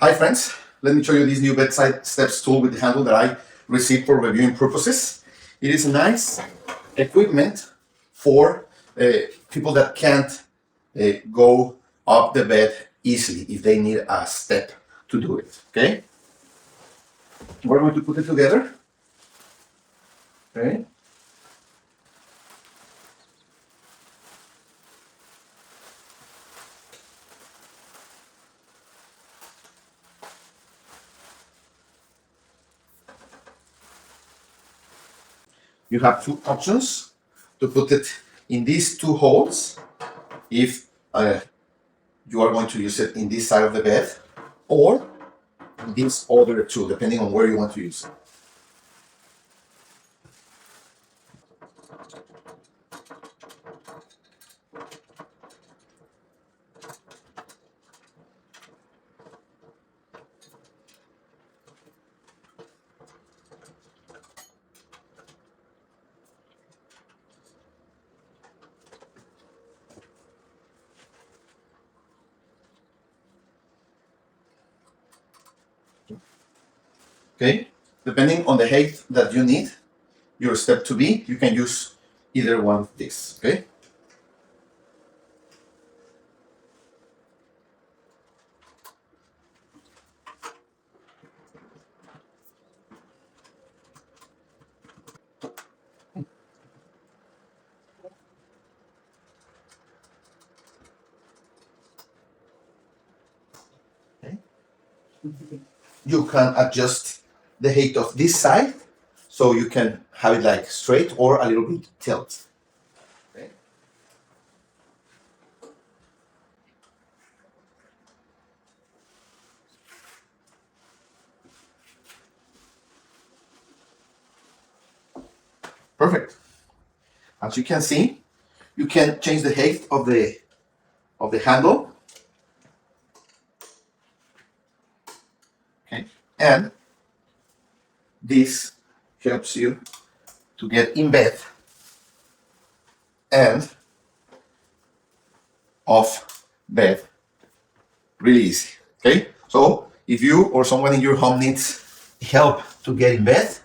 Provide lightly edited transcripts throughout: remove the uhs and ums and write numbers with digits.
Hi friends, let me show you this new bedside steps tool with the handle that I received for reviewing purposes. It is a nice equipment for people that can't go up the bed easily if they need a step to do it, okay? We're going to put it together, okay? You have two options to put it in these two holes if you are going to use it in this side of the bed or in this other two, depending on where you want to use it. Okay, depending on the height that you need your step to be, you can use either one of these. Okay. Okay. You can adjust the height of this side so you can have it like straight or a little bit tilt. Okay. Perfect. As you can see, you can change the height of the handle. Okay. And this helps you to get in bed and off bed really easy. Okay, so if you or someone in your home needs help to get in bed,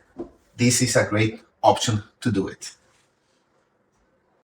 this is a great option to do it.